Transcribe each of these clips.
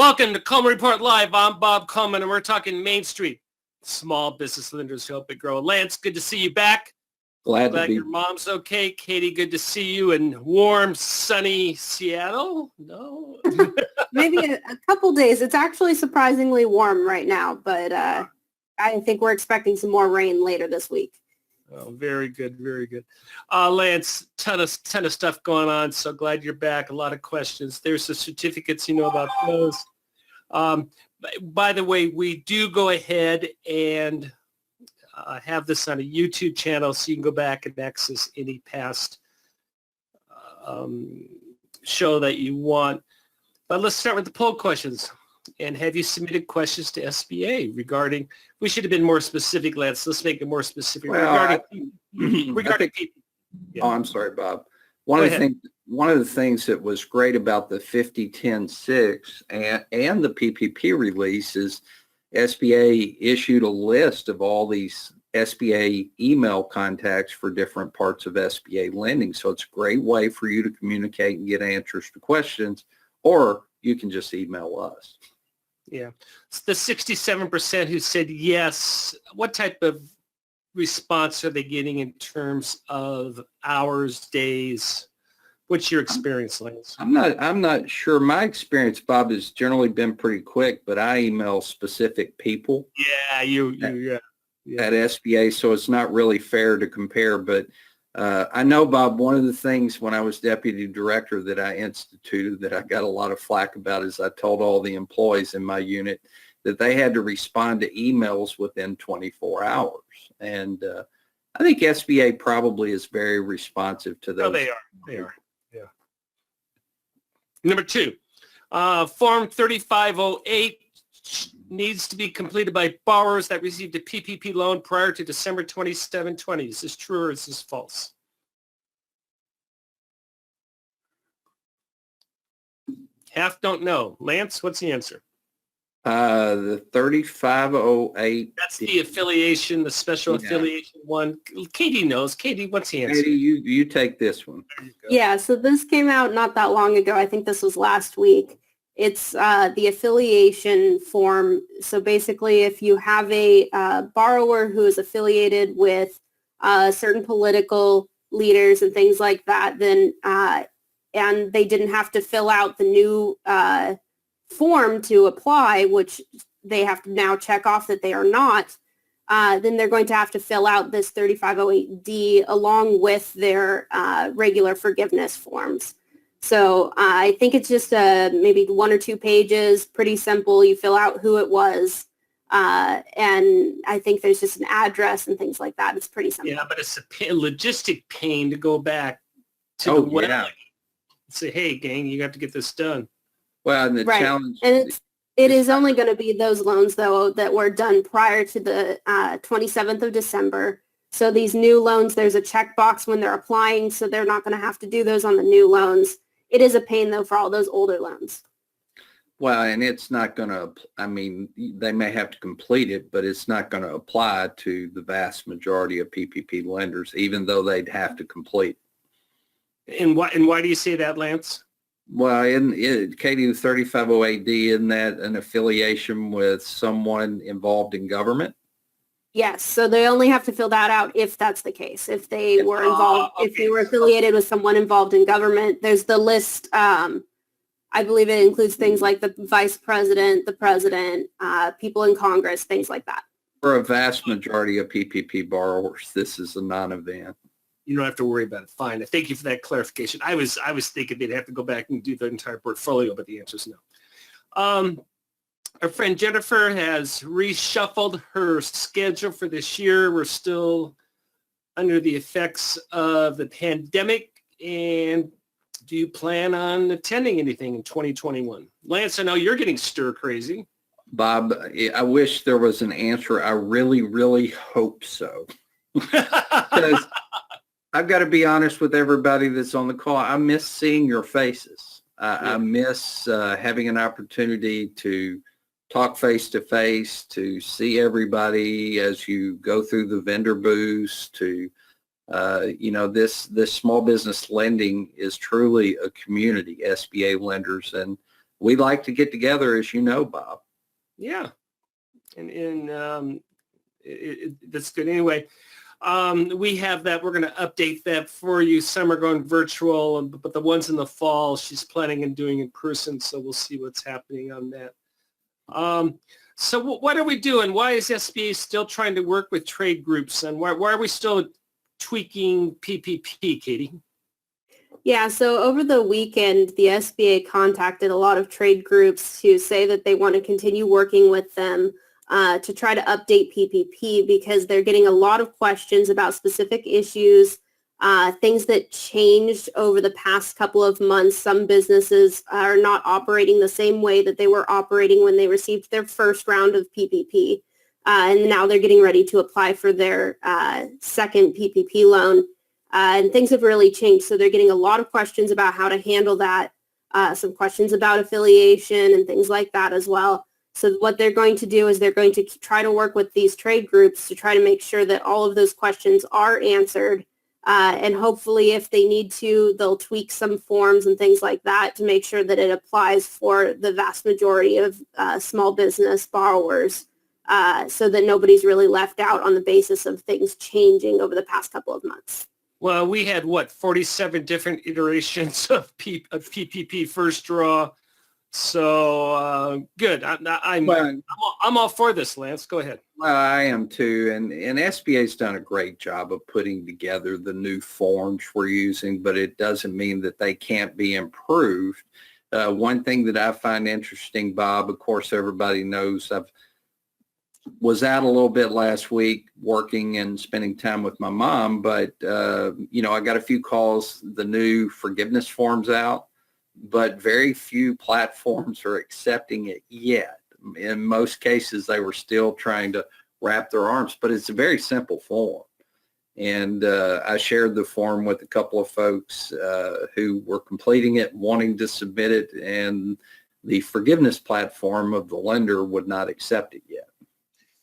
Welcome to Coleman Report Live. I'm Bob Coleman, and we're talking Main Street. Small business lenders help it grow. Lance, good to see you back. Glad to be. Your mom's okay. Katie, good to see you in warm, sunny Seattle. No? Maybe a couple days. It's actually surprisingly warm right now, but I think we're expecting some more rain later this week. Oh, very good, very good. Lance, ton of stuff going on. So glad you're back. A lot of questions. There's the certificates, you know about those. By the way, we do go ahead and have this on a YouTube channel, so you can go back and access any past show that you want. But let's start with the poll questions. And have you submitted questions to SBA regarding, we should have been more specific, Lance. Let's make it more specific regarding people. Yeah. Oh, I'm sorry, Bob. One of the things that was great about the 50-10-6 and the PPP release is SBA issued a list of all these SBA email contacts for different parts of SBA lending. So it's a great way for you to communicate and get answers to questions, or you can just email us. Yeah. It's the 67% who said yes. What type of response are they getting in terms of hours, days? What's your experience, Lance? I'm not sure. My experience, Bob, has generally been pretty quick, but I email specific people. Yeah, at SBA, so it's not really fair to compare. But I know, Bob, one of the things when I was deputy director that I instituted that I got a lot of flack about is I told all the employees in my unit that they had to respond to emails within 24 hours. And I think SBA probably is very responsive to those. Oh, they are. Yeah. Number 2, Form 3508 needs to be completed by borrowers that received a PPP loan prior to December 27, 2020. Is this true or is this false? Half don't know. Lance, what's the answer? The 3508. That's the affiliation, the special affiliation one. Katie knows. Katie, what's the answer? Katie, you take this one. Yeah, so this came out not that long ago. I think this was last week. It's the affiliation form. So basically, if you have a borrower who is affiliated with certain political leaders and things like that, then and they didn't have to fill out the new form to apply, which they have to now check off that they are not, then they're going to have to fill out this 3508D along with their regular forgiveness forms. So I think it's just maybe 1 or 2 pages, pretty simple. You fill out who it was, and I think there's just an address and things like that. It's pretty simple. Yeah, but it's a logistic pain to go back to the well and say, hey, gang, you have to get this done. Well, and the challenge... And it is only going to be those loans, though, that were done prior to the 27th of December. So these new loans, there's a checkbox when they're applying, so they're not going to have to do those on the new loans. It is a pain, though, for all those older loans. Well, and it's not going to, I mean, they may have to complete it, but it's not going to apply to the vast majority of PPP lenders, even though they'd have to complete. And why do you say that, Lance? Well, Katie, the 3508D, isn't that an affiliation with someone involved in government? Yes, so they only have to fill that out if that's the case. If they were involved, if they were affiliated with someone involved in government, there's the list. I believe it includes things like the vice president, the president, people in Congress, things like that. For a vast majority of PPP borrowers, this is a non-event. You don't have to worry about it. Fine. Thank you for that clarification. I was thinking they'd have to go back and do the entire portfolio, but the answer is no. Our friend Jennifer has reshuffled her schedule for this year. We're still under the effects of the pandemic. And do you plan on attending anything in 2021? Lance, I know you're getting stir crazy. Bob, I wish there was an answer. I really, really hope so. Because I've got to be honest with everybody that's on the call. I miss seeing your faces. I miss having an opportunity to talk face-to-face, to see everybody as you go through the vendor booths, to, this small business lending is truly a community, SBA lenders. And we like to get together, as you know, Bob. Yeah. That's good. Anyway, we have that. We're going to update that for you. Some are going virtual, but the ones in the fall, she's planning on doing in person. So we'll see what's happening on that. So what are we doing? Why is SBA still trying to work with trade groups? And why are we still tweaking PPP, Katie? Yeah, so over the weekend, the SBA contacted a lot of trade groups to say that they want to continue working with them to try to update PPP because they're getting a lot of questions about specific issues, things that changed over the past couple of months. Some businesses are not operating the same way that they were operating when they received their first round of PPP. And now they're getting ready to apply for their second PPP loan. And things have really changed. So they're getting a lot of questions about how to handle that, some questions about affiliation and things like that as well. So what they're going to do is they're going to try to work with these trade groups to try to make sure that all of those questions are answered. And hopefully if they need to, they'll tweak some forms and things like that to make sure that it applies for the vast majority of small business borrowers so that nobody's really left out on the basis of things changing over the past couple of months. Well, we had 47 different iterations of PPP first draw. So good. I'm all for this, Lance. Go ahead. Well, I am too. And SBA's done a great job of putting together the new forms we're using, but it doesn't mean that they can't be improved. One thing that I find interesting, Bob, of course, everybody knows was out a little bit last week working and spending time with my mom, but, I got a few calls, the new forgiveness forms out, but very few platforms are accepting it yet. In most cases, they were still trying to wrap their arms, but it's a very simple form. And I shared the form with a couple of folks who were completing it, wanting to submit it, and the forgiveness platform of the lender would not accept it yet.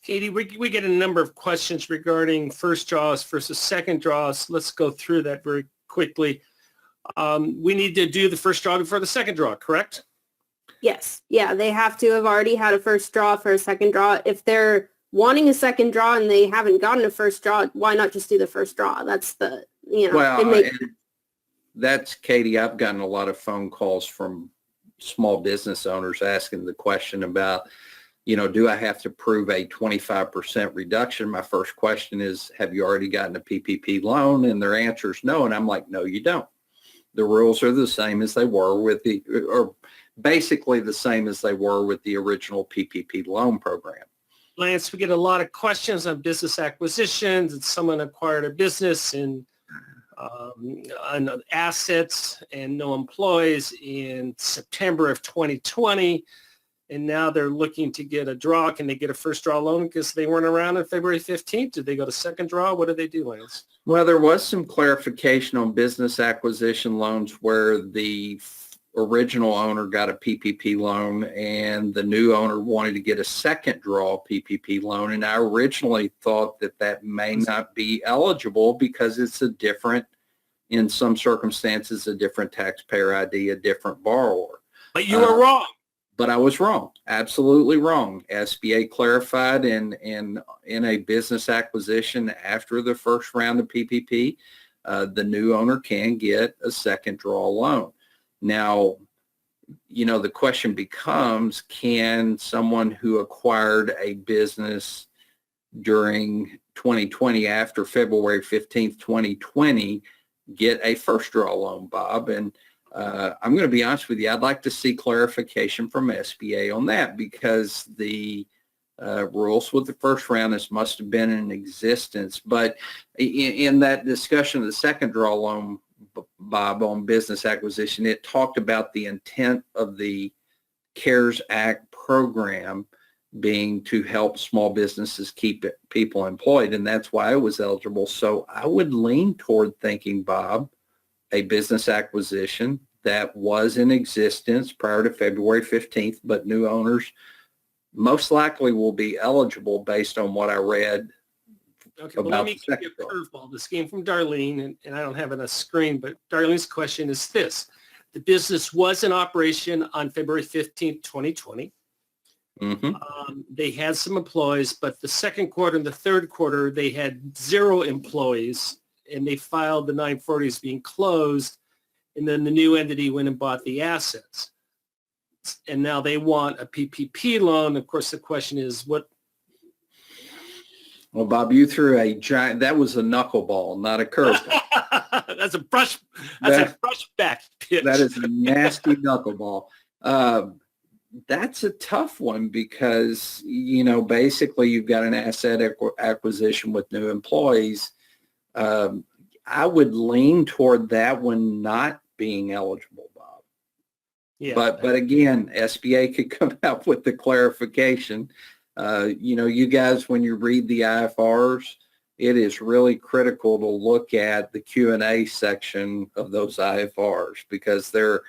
Katie, we get a number of questions regarding first draws versus second draws. Let's go through that very quickly. We need to do the first draw before the second draw, correct? Yes. Yeah, they have to have already had a first draw for a second draw. If they're wanting a second draw and they haven't gotten a first draw, why not just do the first draw? That's the, Well, that's, Katie, I've gotten a lot of phone calls from small business owners asking the question about, do I have to prove a 25% reduction? My first question is, have you already gotten a PPP loan? And their answer is no. And I'm like, no, you don't. The rules are the same as they were or basically the same as they were with the original PPP loan program. Lance, we get a lot of questions on business acquisitions. It's someone acquired a business and on assets and no employees in September of 2020. And now they're looking to get a draw. Can they get a first draw loan because they weren't around on February 15th? Did they go to second draw? What did they do, Lance? Well, there was some clarification on business acquisition loans where the original owner got a PPP loan and the new owner wanted to get a second draw PPP loan. And I originally thought that may not be eligible because it's in some circumstances, a different taxpayer ID, a different borrower. But you were wrong. But I was wrong, absolutely wrong. SBA clarified in a business acquisition after the first round of PPP, the new owner can get a second draw loan. Now, the question becomes, can someone who acquired a business during 2020 after February 15th, 2020, get a first draw loan, Bob? And I'm going to be honest with you. I'd like to see clarification from SBA on that because the rules with the first round, this must have been in existence. But in that discussion of the second draw loan, Bob, on business acquisition, it talked about the intent of the CARES Act program being to help small businesses keep people employed, and that's why it was eligible. So I would lean toward thinking, Bob, a business acquisition that was in existence prior to February 15th, but new owners most likely will be eligible based on what I read. Okay, well, let me give you a curveball. This came from Darlene, and I don't have it on a screen, but Darlene's question is this. The business was in operation on February 15th, 2020. They had some employees, but the second quarter and the third quarter, they had 0 employees, and they filed the 940 as being closed, and then the new entity went and bought the assets. And now they want a PPP loan. Of course, the question is what? Well, Bob, you threw a giant, that was a knuckleball, not a curveball. That's a brush back pitch. That is a nasty knuckleball. That's a tough one because, basically you've got an asset acquisition with new employees. I would lean toward that one not being eligible, Bob. Yeah. But again, SBA could come out with the clarification. You guys, when you read the IFRs, it is really critical to look at the Q&A section of those IFRs because there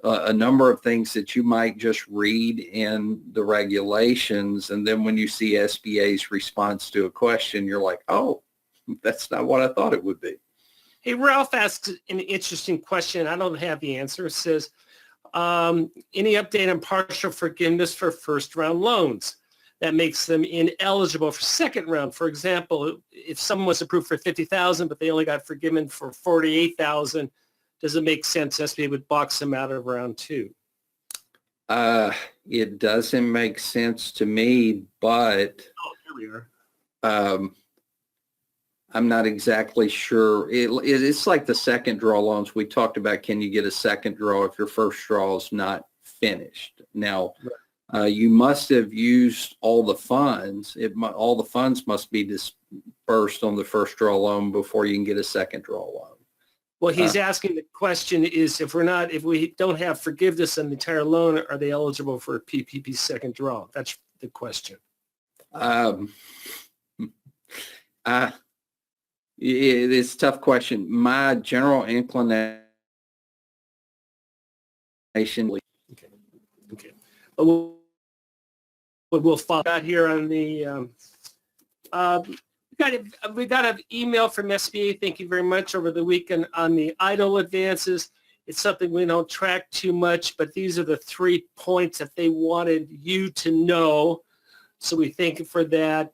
are a number of things that you might just read in the regulations. And then when you see SBA's response to a question, you're like, oh, that's not what I thought it would be. Hey, Ralph asks an interesting question. I don't have the answer. It says, any update on partial forgiveness for first round loans that makes them ineligible for second round? For example, if someone was approved for $50,000, but they only got forgiven for $48,000, does it make sense SBA would box them out of round 2? It doesn't make sense to me, but here we are. I'm not exactly sure. It's like the second draw loans we talked about. Can you get a second draw if your first draw is not finished? Now, you must have used all the funds. All the funds must be dispersed on the first draw loan before you can get a second draw loan. Well, he's asking, the question is, if we don't have forgiveness on the entire loan, are they eligible for a PPP second draw? That's the question. It's a tough question. My general inclination. Okay. We'll follow out here on the. We got an email from SBA. Thank you very much over the weekend on the idle advances. It's something we don't track too much, but these are the 3 points that they wanted you to know. So we thank you for that.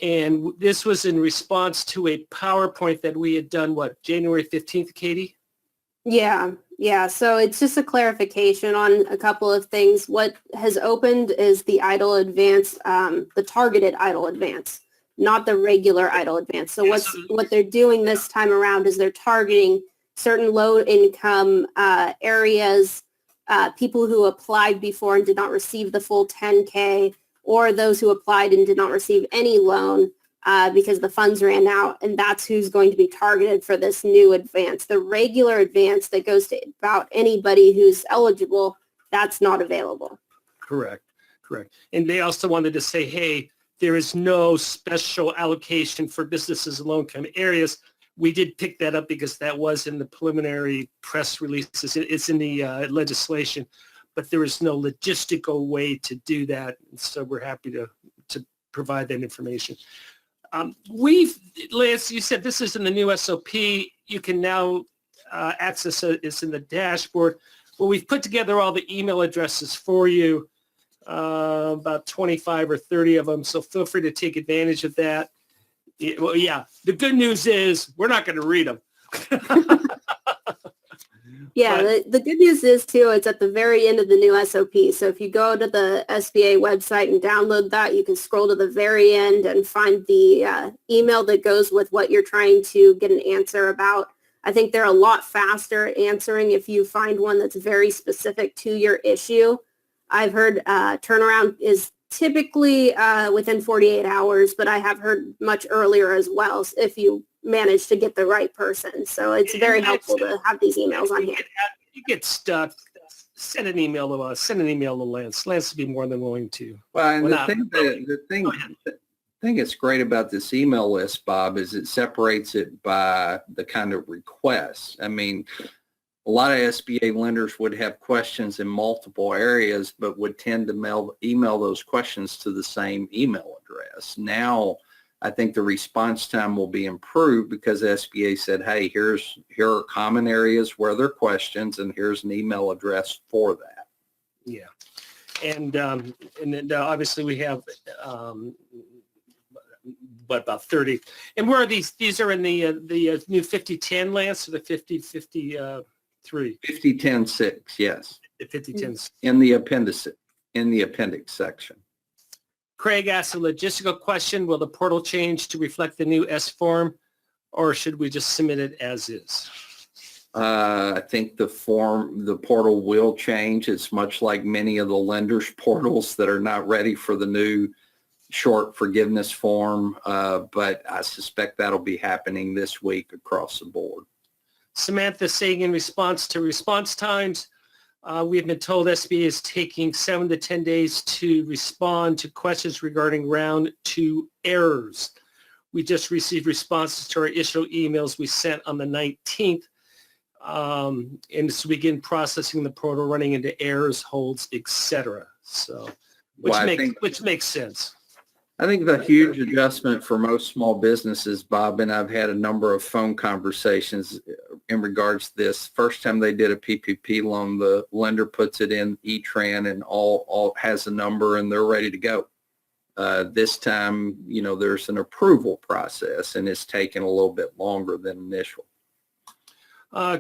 And this was in response to a PowerPoint that we had done, January 15th, Katie? Yeah. So it's just a clarification on a couple of things. What has opened is the idle advance, the targeted idle advance, not the regular idle advance. So what they're doing this time around is they're targeting certain low income areas, people who applied before and did not receive the full 10K, or those who applied and did not receive any loan because the funds ran out, and that's who's going to be targeted for this new advance. The regular advance that goes to about anybody who's eligible, that's not available. Correct. And they also wanted to say, hey, there is no special allocation for businesses in low-income areas. We did pick that up because that was in the preliminary press releases. It's in the legislation, but there is no logistical way to do that. So we're happy to provide that information. Lance, you said this is in the new SOP. You can now access it. It's in the dashboard. Well, we've put together all the email addresses for you, about 25 or 30 of them. So feel free to take advantage of that. The good news is we're not going to read them. The good news is, too, it's at the very end of the new SOP. So if you go to the SBA website and download that, you can scroll to the very end and find the email that goes with what you're trying to get an answer about. I think they're a lot faster at answering if you find one that's very specific to your issue. I've heard turnaround is typically within 48 hours, but I have heard much earlier as well if you manage to get the right person. So it's very helpful to have these emails on hand. You get stuck, send an email to us, send an email to Lance. Lance would be more than willing to. Well, and the thing that's great about this email list, Bob, is it separates it by the kind of requests. I mean, a lot of SBA lenders would have questions in multiple areas, but would tend to email those questions to the same email address. Now, I think the response time will be improved because SBA said, hey, here are common areas where there are questions, and here's an email address for that. Yeah. And then obviously we have, about 30. And where are these? These are in the new 5010, Lance, or the 5053? 5010-6, yes. The 5010. In the appendix section. Craig asked a logistical question. Will the portal change to reflect the new S form, or should we just submit it as is? I think the portal will change. It's much like many of the lenders' portals that are not ready for the new short forgiveness form, but I suspect that'll be happening this week across the board. Samantha saying in response to response times, we have been told SBA is taking 7 to 10 days to respond to questions regarding round 2 errors. We just received responses to our initial emails we sent on the 19th. And to begin processing the portal, running into errors, holds, etc. So, which makes sense. I think the huge adjustment for most small businesses, Bob, and I've had a number of phone conversations in regards to this. First time they did a PPP loan, the lender puts it in E-Tran and all has a number and they're ready to go. This time, there's an approval process and it's taken a little bit longer than initial.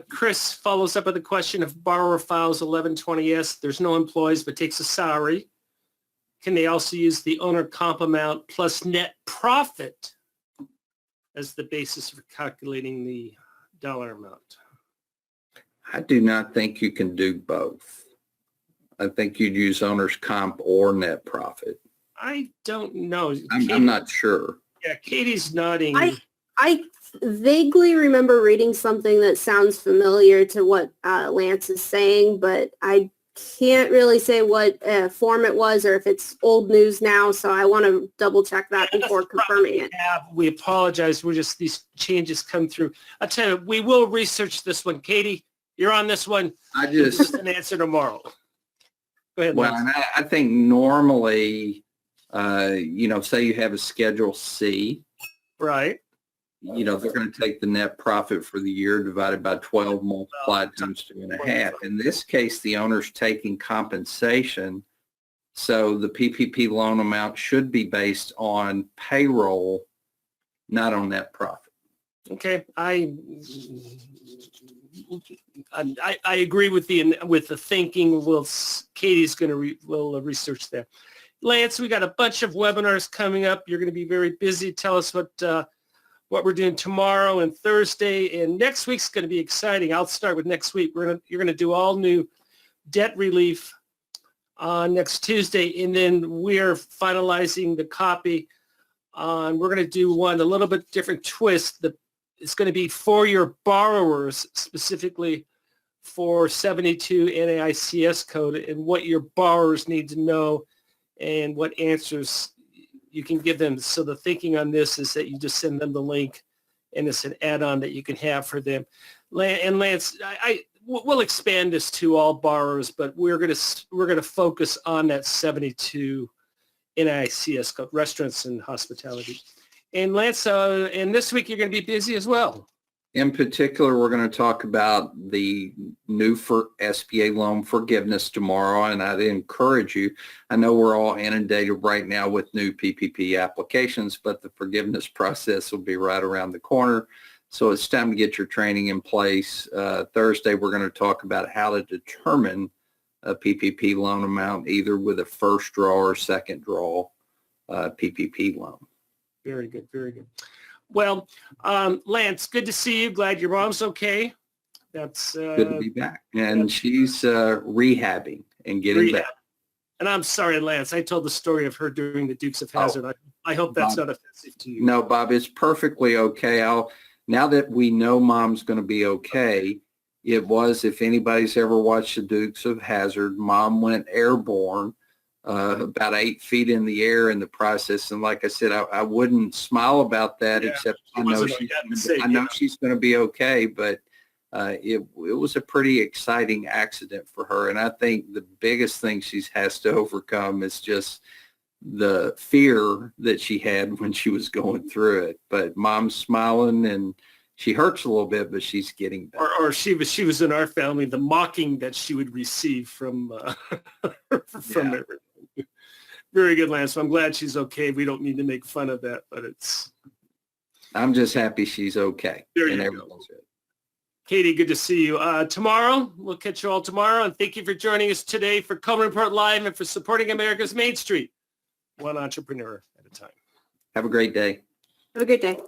Chris follows up with the question: if borrower files 1120S, there's no employees but takes a salary, can they also use the owner comp amount plus net profit as the basis for calculating the dollar amount? I do not think you can do both. I think you'd use owner's comp or net profit. I don't know. I'm not sure. Yeah, Katie's nodding. I vaguely remember reading something that sounds familiar to what Lance is saying, but I can't really say what form it was or if it's old news now, so I want to double check that before confirming it. We apologize. These changes come through. I'll tell you, we will research this one. Katie, you're on this one. Just an answer tomorrow. Go ahead. Well, and I think normally, say you have a Schedule C. Right. They're going to take the net profit for the year divided by 12 multiplied times 2.5. In this case, the owner's taking compensation. So the PPP loan amount should be based on payroll, not on net profit. Okay. I agree with the thinking. Katie's going to will research that. Lance, we got a bunch of webinars coming up. You're going to be very busy. Tell us what we're doing tomorrow and Thursday, and next week's going to be exciting. I'll start with next week. You're going to do all new debt relief on next Tuesday, and then we're finalizing the copy on. We're going to do one a little bit different twist. It's going to be for your borrowers, specifically for 72 NAICS code, and what your borrowers need to know and what answers you can give them. So the thinking on this is that you just send them the link and it's an add-on that you can have for them. And Lance, we'll expand this to all borrowers, but we're going to focus on that 72 NAICS code, restaurants and hospitality. And Lance, and this week you're going to be busy as well. In particular, we're going to talk about the new for SBA loan forgiveness tomorrow, and I'd encourage you. I know we're all inundated right now with new PPP applications, but the forgiveness process will be right around the corner. So it's time to get your training in place. Thursday, we're going to talk about how to determine a PPP loan amount, either with a first draw or second draw PPP loan. Very good, very good. Well, Lance, good to see you. Glad your mom's okay. That's good to be back. And she's rehabbing and getting back. And I'm sorry, Lance, I told the story of her during the Dukes of Hazzard. I hope that's not offensive to you. No, Bob, it's perfectly okay. Now that we know mom's going to be okay, it was, if anybody's ever watched the Dukes of Hazzard, mom went airborne. About 8 feet in the air in the process, and like I said, I wouldn't smile about that, except I know she's going to be okay. But it was a pretty exciting accident for her, and I think the biggest thing she has to overcome is just the fear that she had when she was going through it. But mom's smiling, and she hurts a little bit, but she's getting better. Or she was in our family, the mocking that she would receive from from everyone. Very good, Lance. So I'm glad she's okay. We don't need to make fun of that, but I'm just happy she's okay. There and you everything's good. Katie, good to see you. Tomorrow, we'll catch you all tomorrow. And thank you for joining us today for Coleman Report Live and for supporting America's Main Street, one entrepreneur at a time. Have a great day. Have a good day.